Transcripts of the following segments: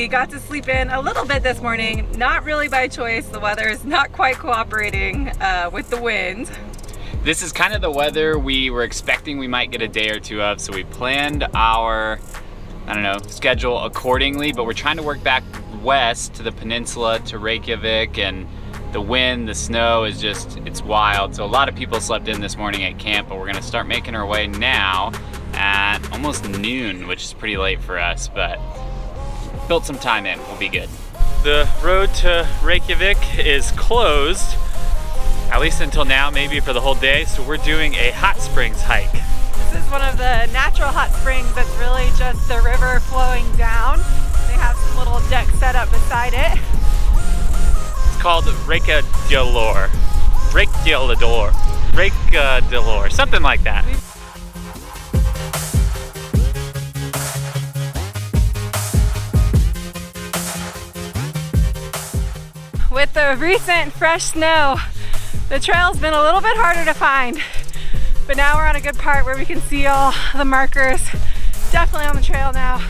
We got to sleep in a little bit this morning, not really by choice. The weather is not quite cooperating with the wind. This is kind of the weather we were expecting we might get a day or two of, so we planned our, schedule accordingly, but we're trying to work back west to the peninsula, to Reykjavik, and the wind, the snow is just, it's wild. So a lot of people slept in this morning at camp, but we're gonna start making our way now at almost noon, which is pretty late for us, but built some time in, we'll be good. The road to Reykjavik is closed, at least until now, maybe for the whole day, so we're doing a hot springs hike. This is one of the natural hot springs that's really just the river flowing down. They have some little deck set up beside it. Called Reykjadalur, something like that. With the recent fresh snow, the trail's been a little bit harder to find, but now we're on a good part where we can see all the markers. Definitely on the trail now.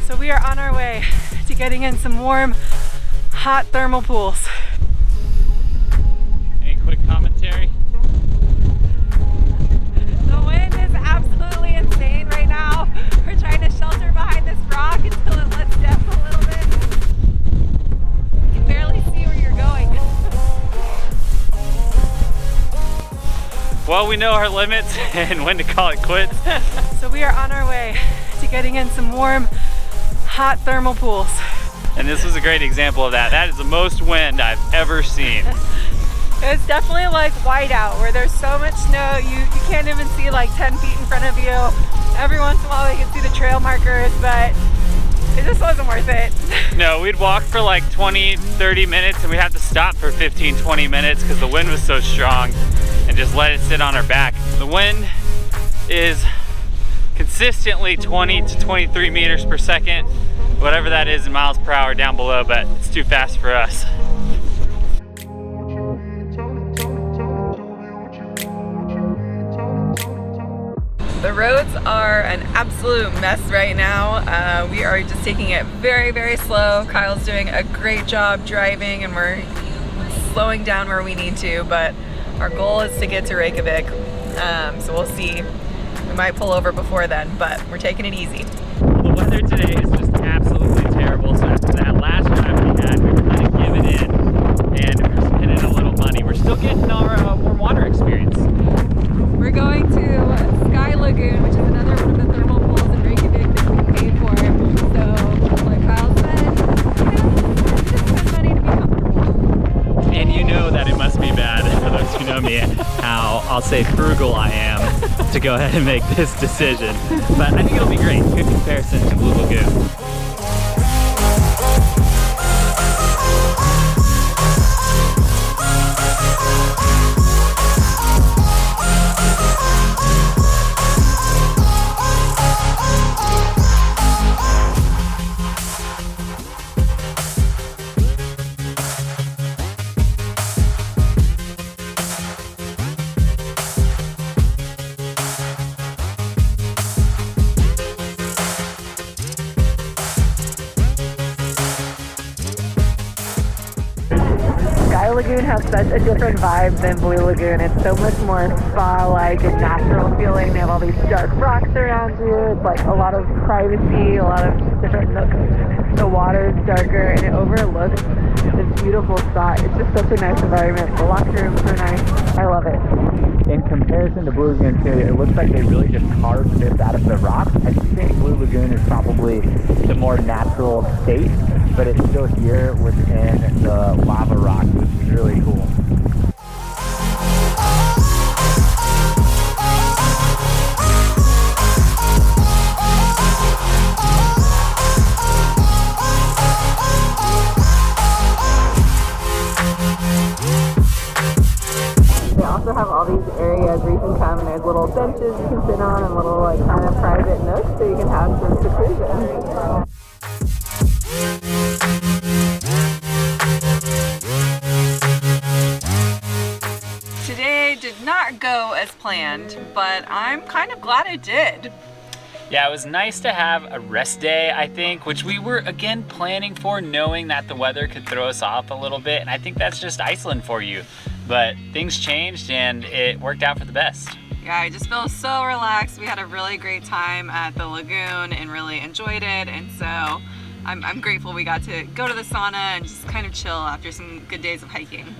So we are on our way to getting in some warm, hot thermal pools. Any quick commentary? The wind is absolutely insane right now. We're trying to shelter behind this rock until it lets down a little bit. You can barely see where you're going. Well, we know our limits and when to call it quits. So we are on our way to getting in some warm, hot thermal pools. And this was a great example of that. That is the most wind I've ever seen. It's definitely like whiteout, where there's so much snow, you can't even see like 10 feet in front of you. Every once in a while we can see the trail markers, but it just wasn't worth it. No, we'd walk for like 20, 30 minutes and we had to stop for 15, 20 minutes because the wind was so strong and just let it sit on our back. The wind is consistently 20 to 23 meters per second, whatever that is in miles per hour down below, but it's too fast for us. The roads are an absolute mess right now. We are just taking it very, very slow. Kyle's doing a great job driving and we're slowing down where we need to, but our goal is to get to Reykjavik. So we'll see. We might pull over before then, but we're taking it easy. The weather today is just absolutely terrible. So after that last drive we had, we were kind of giving in and we're just hitting a little money. We're still getting our warm water experience. We're going to Sky Lagoon, which is another one of the thermal pools in Reykjavik that we pay for. So, like Kyle said, we just spend money to be comfortable. And you know that it must be bad, for those who know me, how I'll say frugal I am to go ahead and make this decision. But I think it'll be great. Good comparison to Blue Lagoon. Sky Lagoon has such a different vibe than Blue Lagoon. It's so much more spa-like and natural feeling. They have all these dark rocks around you. It's like a lot of privacy, a lot of different nooks. The water is darker and it overlooks this beautiful spot. It's just such a nice environment. The locker rooms are nice. I love it. In comparison to Blue Lagoon too, it looks like they really just carved this out of the rock. I think Blue Lagoon is probably the more natural state, but it's still here within the lava rock, which is really cool. They also have all these areas where you can come and there's little benches you can sit on and little like kind of private nooks so you can have some seclusion. Today did not go as planned, but I'm kind of glad it did. Yeah, it was nice to have a rest day, I think, which we were again planning for, knowing that the weather could throw us off a little bit. And I think that's just Iceland for you. But things changed and it worked out for the best. Yeah, I just feel so relaxed. We had a really great time at the lagoon and really enjoyed it. And so I'm grateful we got to go to the sauna and just kind of chill after some good days of hiking.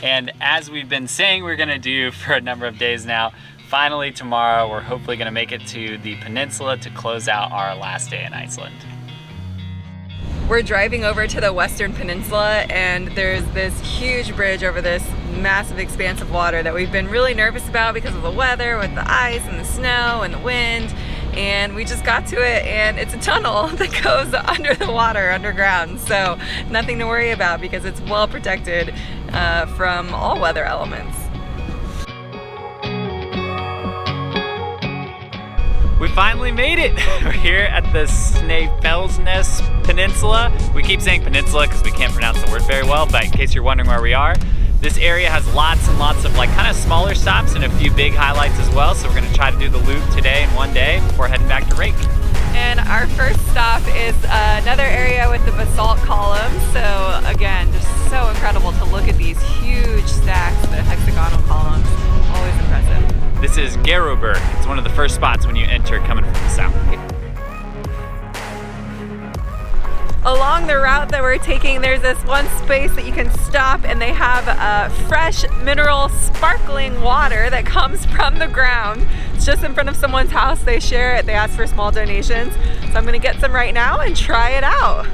And as we've been saying we're gonna do for a number of days now, finally tomorrow we're hopefully gonna make it to the peninsula to close out our last day in Iceland. We're driving over to the Western Peninsula and there's this huge bridge over this massive expanse of water that we've been really nervous about because of the weather with the ice and the snow and the wind. And we just got to it and it's a tunnel that goes under the water, underground. So nothing to worry about because it's well protected from all weather elements. We finally made it! We're here at the Snaefellsnes Peninsula. We keep saying peninsula because we can't pronounce the word very well, but in case you're wondering where we are, this area has lots and lots of like kind of smaller stops and a few big highlights as well. So we're gonna try to do the loop today in one day before heading back to Rake. And our first stop is another area with the basalt columns. So again, just so incredible to look at these huge stacks of the hexagonal columns. Always impressive. This is Bjrnifos. It's one of the first spots when you enter coming from the south. Along the route that we're taking, there's this one space that you can stop and they have fresh mineral sparkling water that comes from the ground. It's just in front of someone's house. They share it. They ask for small donations. So I'm gonna get some right now and try it out.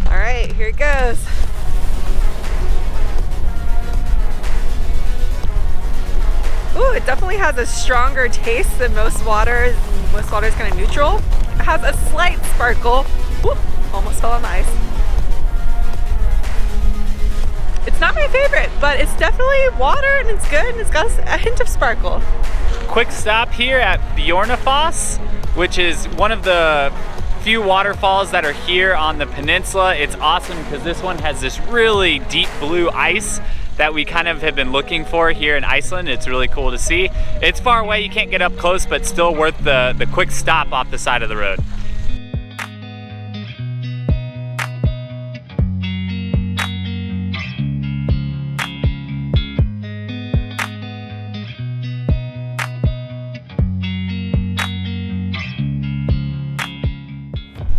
All right, here it goes. Ooh, it definitely has a stronger taste than most water. Most water is kind of neutral. It has a slight sparkle. Whoop, almost fell on the ice. It's not my favorite, but it's definitely water and it's good and it's got a hint of sparkle. Quick stop here at Bjrnifos, which is one of the few waterfalls that are here on the peninsula. It's awesome because this one has this really deep blue ice that we kind of have been looking for here in Iceland. It's really cool to see. It's far away, you can't get up close, but still worth the quick stop off the side of the road.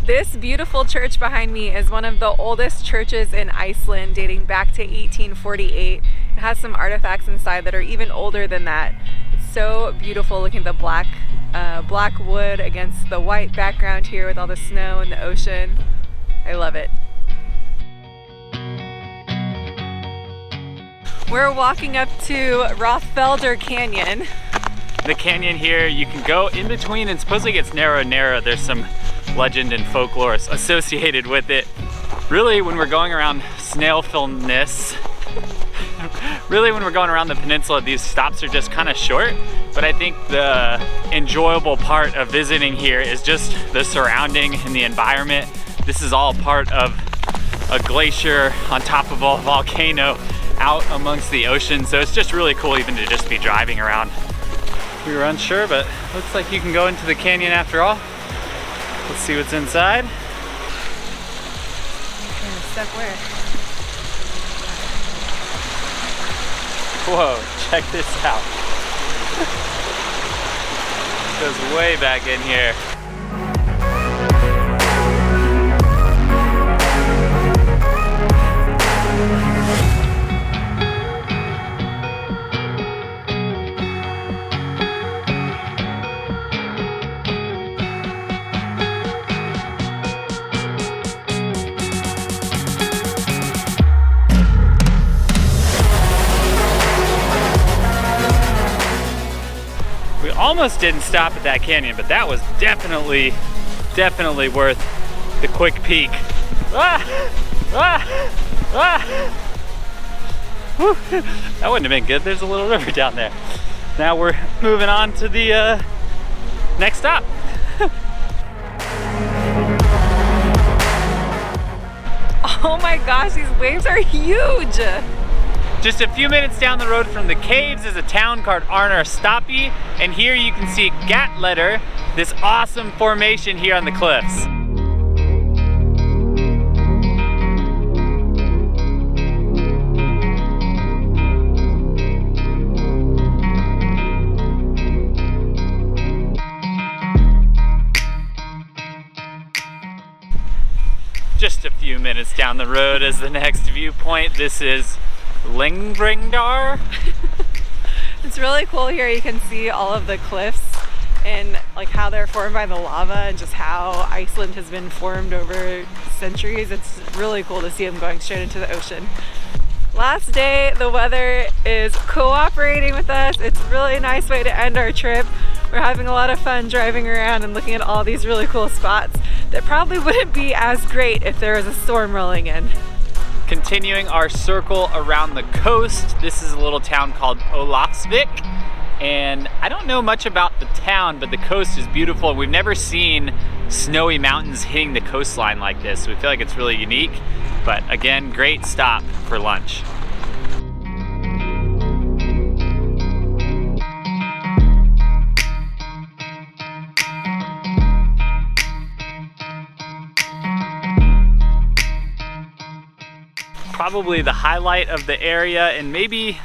This beautiful church behind me is one of the oldest churches in Iceland, dating back to 1848. It has some artifacts inside that are even older than that. It's so beautiful looking at the black wood against the white background here with all the snow and the ocean. I love it. We're walking up to Belder Canyon. The canyon here, you can go in between and supposedly it gets narrower and narrower. There's some legend and folklore associated with it. Really, when we're going around Snaefellsnes, really when we're going around the peninsula, these stops are just kind of short, but I think the enjoyable part of visiting here is just the surrounding and the environment. This is all part of a glacier on top of a volcano out amongst the ocean, so it's just really cool even to just be driving around. We were unsure, but looks like you can go into the canyon after all. Let's see what's inside. Step where? Whoa, check this out. It goes way back in here. Almost didn't stop at that canyon, but that was definitely worth the quick peek. Ah! Ah! Ah! Whew. That wouldn't have been good. There's a little river down there. Now we're moving on to the next stop. Oh my gosh, these waves are huge. Just a few minutes down the road from the caves is a town called Arnarstapi, and here you can see Gatletter, this awesome formation here on the cliffs. Just a few minutes down the road is the next viewpoint. This is Lengbrengdar. It's really cool here. You can see all of the cliffs and like how they're formed by the lava and just how Iceland has been formed over centuries. It's really cool to see them going straight into the ocean. Last day, the weather is cooperating with us. It's a really nice way to end our trip. We're having a lot of fun driving around and looking at all these really cool spots that probably wouldn't be as great if there was a storm rolling in. Continuing our circle around the coast, this is a little town called Olafsvik. And I don't know much about the town, but the coast is beautiful. We've never seen snowy mountains hitting the coastline like this. So we feel like it's really unique. But again, great stop for lunch. Probably the highlight of the area and maybe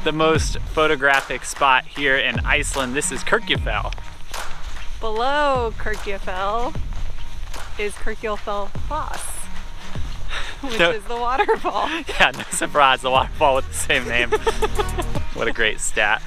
the most photographic spot here in Iceland. This is Kirkjufell. Below Kirkjufell is Kirkjufellfoss, which is the waterfall. Yeah, no surprise, the waterfall with the same name. What a great stat.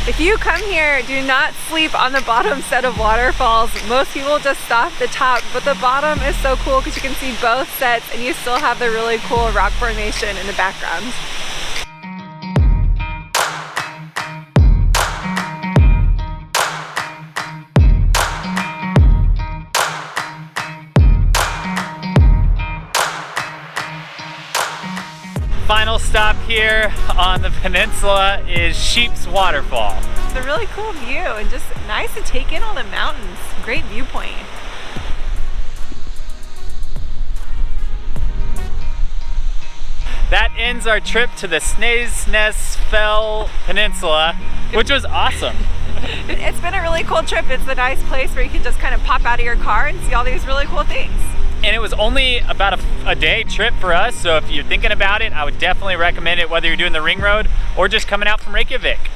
If you come here, do not sleep on the bottom set of waterfalls. Most people just stop at the top, but the bottom is so cool because you can see both sets and you still have the really cool rock formation in the background. Final stop here on the peninsula is Sheep's Waterfall. It's a really cool view and just nice to take in all the mountains. Great viewpoint. That ends our trip to the Snaefellsnes Peninsula, which was awesome. It's been a really cool trip. It's a nice place where you can just kind of pop out of your car and see all these really cool things. And it was only about a day trip for us, so if you're thinking about it, I would definitely recommend it, whether you're doing the ring road or just coming out from Reykjavik.